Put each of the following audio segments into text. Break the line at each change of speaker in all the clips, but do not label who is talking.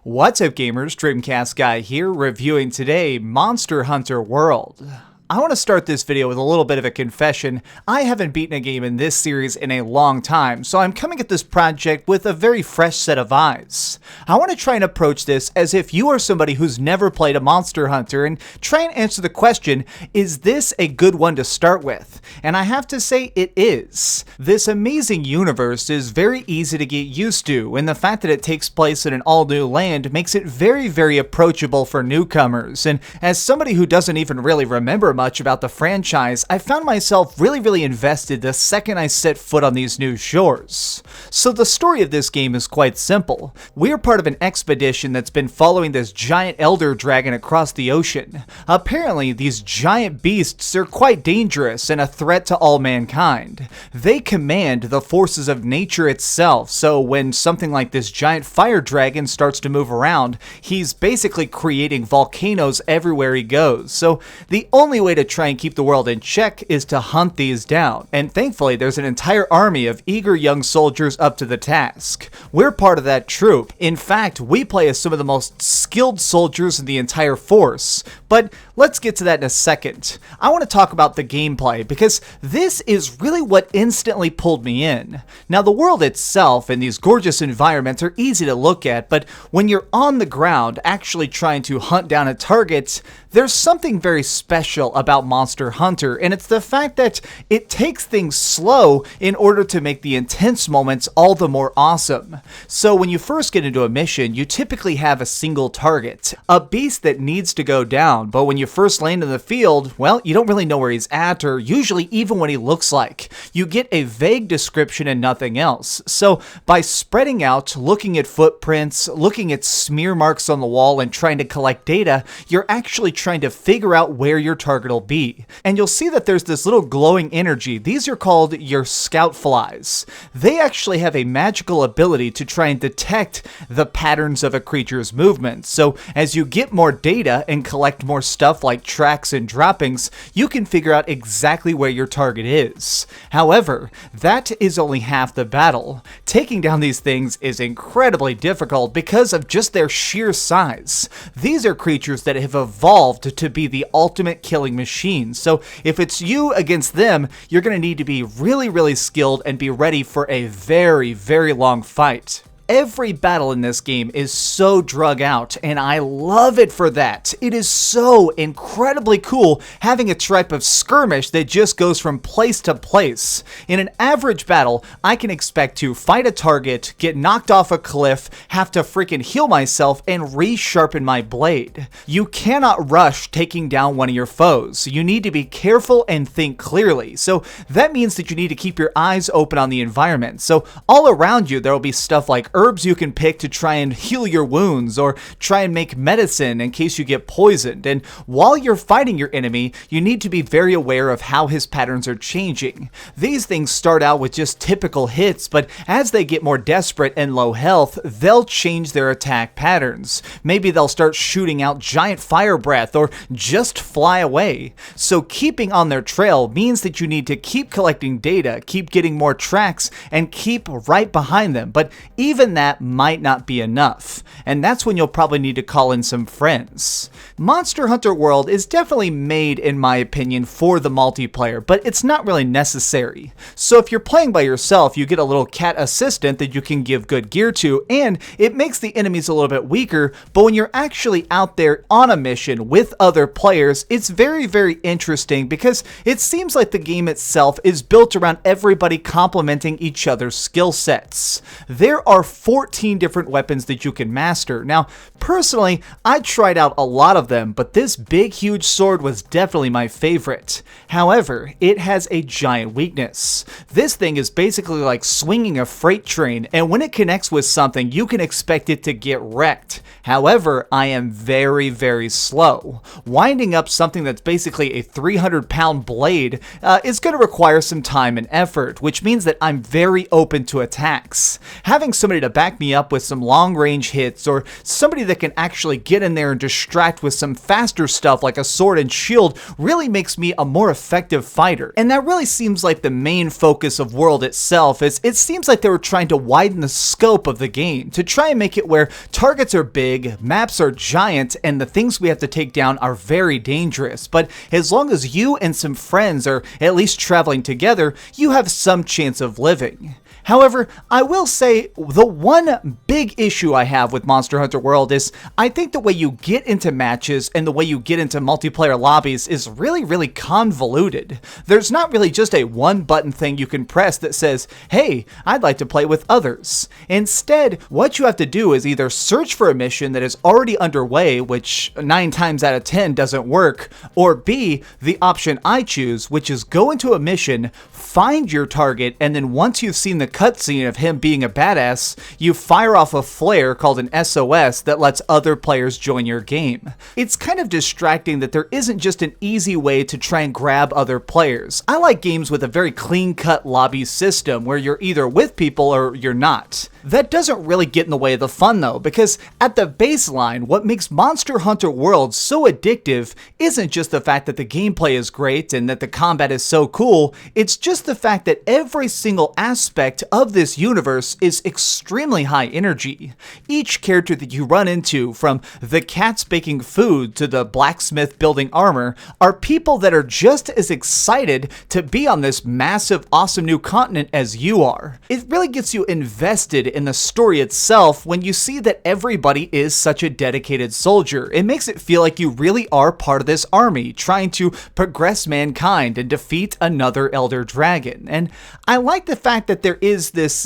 What's up gamers, DreamcastGuy here, reviewing today Monster Hunter World. I want to start this video with a little bit of a confession. I haven't beaten a game in this series in a long time, so I'm coming at this project with a very fresh set of eyes. I want to try and approach this as if you are somebody who's never played a Monster Hunter and try and answer the question, is this a good one to start with? And I have to say it is. This amazing universe is very easy to get used to, and the fact that it takes place in an all-new land makes it very approachable for newcomers. And as somebody who doesn't even really remember much about the franchise, I found myself really invested the second I set foot on these new shores. So the story of this game is quite simple. We're part of an expedition that's been following this giant elder dragon across the ocean. Apparently, these giant beasts are quite dangerous and a threat to all mankind. They command the forces of nature itself, so when something like this giant fire dragon starts to move around, he's basically creating volcanoes everywhere he goes. So the only way to try and keep the world in check is to hunt these down, and thankfully there's an entire army of eager young soldiers up to the task. We're part of that troop. In fact, we play as some of the most skilled soldiers in the entire force, but let's get to that in a second. I want to talk about the gameplay, because this is really what instantly pulled me in. Now, the world itself and these gorgeous environments are easy to look at, but when you're on the ground actually trying to hunt down a target, there's something very special about Monster Hunter, and it's the fact that it takes things slow in order to make the intense moments all the more awesome. So when you first get into a mission, you typically have a single target, a beast that needs to go down, but when you first land in the field, well, you don't really know where he's at, or usually even what he looks like. You get a vague description and nothing else. So by spreading out, looking at footprints, looking at smear marks on the wall, and trying to collect data, you're actually trying to figure out where your target will be. And you'll see that there's this little glowing energy. These are called your scout flies. They actually have a magical ability to try and detect the patterns of a creature's movement. So as you get more data and collect more stuff like tracks and droppings, you can figure out exactly where your target is. However, that is only half the battle. Taking down these things is incredibly difficult because of just their sheer size. These are creatures that have evolved to be the ultimate killing machine. So if it's you against them, you're going to need to be really skilled and be ready for a very long fight. Every battle in this game is so drug out, and I love it for that. It is so incredibly cool having a type of skirmish that just goes from place to place. In an average battle, I can expect to fight a target, get knocked off a cliff, have to freaking heal myself, and resharpen my blade. You cannot rush taking down one of your foes. You need to be careful and think clearly. So that means that you need to keep your eyes open on the environment. So all around you, there will be stuff like herbs you can pick to try and heal your wounds, or try and make medicine in case you get poisoned. And while you're fighting your enemy, you need to be very aware of how his patterns are changing. These things start out with just typical hits, but as they get more desperate and low health, they'll change their attack patterns. Maybe they'll start shooting out giant fire breath or just fly away. So keeping on their trail means that you need to keep collecting data, keep getting more tracks, and keep right behind them. But even that might not be enough, and that's when you'll probably need to call in some friends. Monster Hunter World is definitely made, in my opinion, for the multiplayer, but it's not really necessary. So if you're playing by yourself, you get a little cat assistant that you can give good gear to, and it makes the enemies a little bit weaker, but when you're actually out there on a mission with other players, it's very interesting because it seems like the game itself is built around everybody complementing each other's skill sets. There are 14 different weapons that you can master. Now, personally, I tried out a lot of them, but this big, huge sword was definitely my favorite. However, it has a giant weakness. This thing is basically like swinging a freight train, and when it connects with something, you can expect it to get wrecked. However, I am very slow. Winding up something that's basically a 300-pound blade is going to require some time and effort, which means that I'm very open to attacks. Having somebody to to back me up with some long-range hits, or somebody that can actually get in there and distract with some faster stuff like a sword and shield really makes me a more effective fighter. And that really seems like the main focus of World itself. It seems like they were trying to widen the scope of the game to try and make it where targets are big, maps are giant, and the things we have to take down are very dangerous. But as long as you and some friends are at least traveling together, you have some chance of living. However, I will say the one big issue I have with Monster Hunter World is I think the way you get into matches and the way you get into multiplayer lobbies is really convoluted. There's not really just a one button thing you can press that says, hey, I'd like to play with others. Instead, what you have to do is either search for a mission that is already underway, which 9 times out of 10 doesn't work, or B, the option I choose, which is go into a mission, find your target, and then once you've seen the cutscene of him being a badass, you fire off a flare called an SOS that lets other players join your game. It's kind of distracting that there isn't just an easy way to try and grab other players. I like games with a very clean-cut lobby system where you're either with people or you're not. That doesn't really get in the way of the fun though, because at the baseline, what makes Monster Hunter World so addictive isn't just the fact that the gameplay is great and that the combat is so cool, it's just the fact that every single aspect of this universe is extremely high energy. Each character that you run into, from the cats baking food to the blacksmith building armor, are people that are just as excited to be on this massive, awesome new continent as you are. It really gets you invested in the story itself when you see that everybody is such a dedicated soldier. It makes it feel like you really are part of this army, trying to progress mankind and defeat another elder dragon. And I like the fact that there is this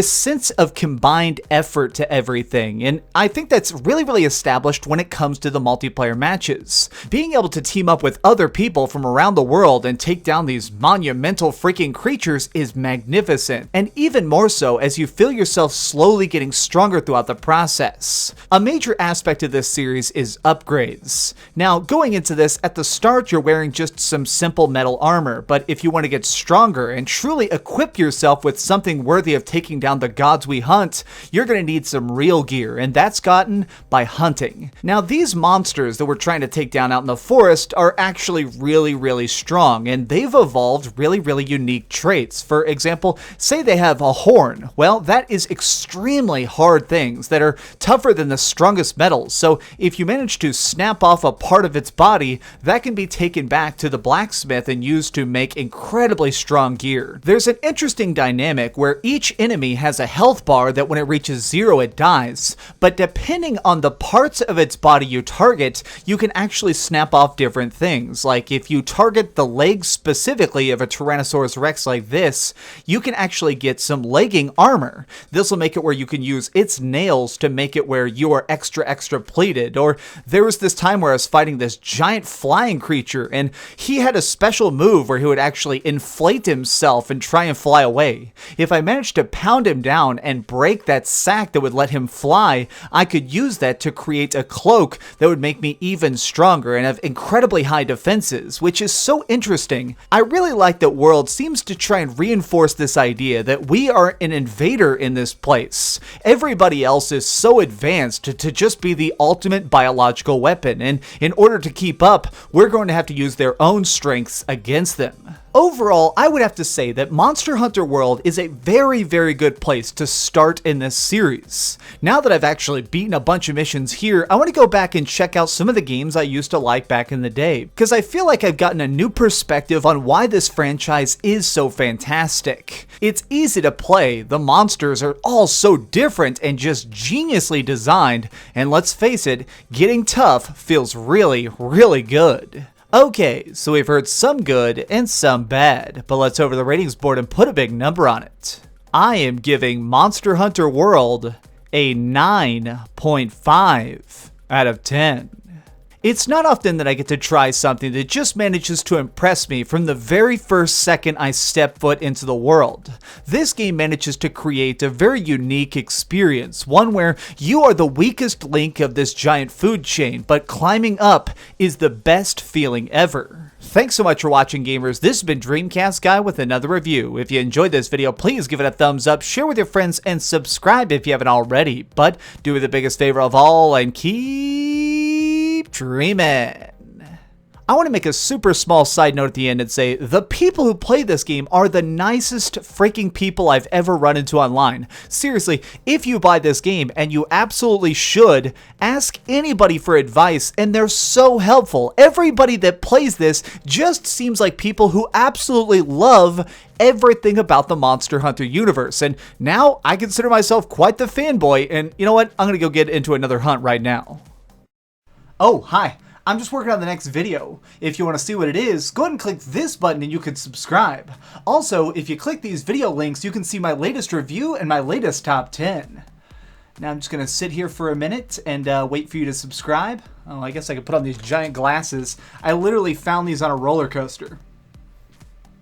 sense of combined effort to everything, and I think that's really established when it comes to the multiplayer matches. Being able to team up with other people from around the world and take down these monumental freaking creatures is magnificent, and even more so as you feel yourself slowly getting stronger throughout the process. A major aspect of this series is upgrades. Now, going into this, at the start you're wearing just some simple metal armor, but if you want to get stronger and truly equip yourself with something worthy of taking down the gods we hunt, you're going to need some real gear, and that's gotten by hunting. Now, these monsters that we're trying to take down out in the forest are actually really strong, and they've evolved really unique traits. For example, say they have a horn. Well, that is extremely hard things that are tougher than the strongest metals, so if you manage to snap off a part of its body, that can be taken back to the blacksmith and used to make incredibly strong gear. There's an interesting dynamic where each enemy has a health bar that when it reaches 0 it dies, but depending on the parts of its body you target, you can actually snap off different things. Like if you target the legs specifically of a Tyrannosaurus Rex like this, you can actually get some legging armor. This will make it where you can use its nails to make it where you are extra plated. Or there was this time where I was fighting this giant flying creature, and he had a special move where he would actually inflate himself and try and fly away. If I managed to pound him down and break that sack that would let him fly, I could use that to create a cloak that would make me even stronger and have incredibly high defenses, which is so interesting. I really like that World seems to try and reinforce this idea that we are an invader in this place. Everybody else is so advanced to just be the ultimate biological weapon, and in order to keep up, we're going to have to use their own strengths against them. Overall, I would have to say that Monster Hunter World is a very good place to start in this series. Now that I've actually beaten a bunch of missions here, I want to go back and check out some of the games I used to like back in the day, because I feel like I've gotten a new perspective on why this franchise is so fantastic. It's easy to play, the monsters are all so different and just geniusly designed, and let's face it, getting tough feels really good. Okay, so we've heard some good and some bad, but let's over the ratings board and put a big number on it. I am giving Monster Hunter World a 9.5 out of 10. It's not often that I get to try something that just manages to impress me from the very first second I step foot into the world. This game manages to create a very unique experience, one where you are the weakest link of this giant food chain, but climbing up is the best feeling ever. Thanks so much for watching, gamers. This has been DreamcastGuy with another review. If you enjoyed this video, please give it a thumbs up, share with your friends, and subscribe if you haven't already. But do me the biggest favor of all and keep dreaming. I want to make a super small side note at the end and say, the people who play this game are the nicest freaking people I've ever run into online. Seriously, if you buy this game, and you absolutely should, ask anybody for advice, and they're so helpful. Everybody that plays this just seems like people who absolutely love everything about the Monster Hunter universe, and now I consider myself quite the fanboy, and you know what? I'm gonna go get into another hunt right now. Oh, hi. I'm just working on the next video. If you want to see what it is, go ahead and click this button and you can subscribe. Also, if you click these video links, you can see my latest review and my latest top 10. Now I'm just going to sit here for a minute and wait for you to subscribe. Oh, I guess I could put on these giant glasses. I literally found these on a roller coaster.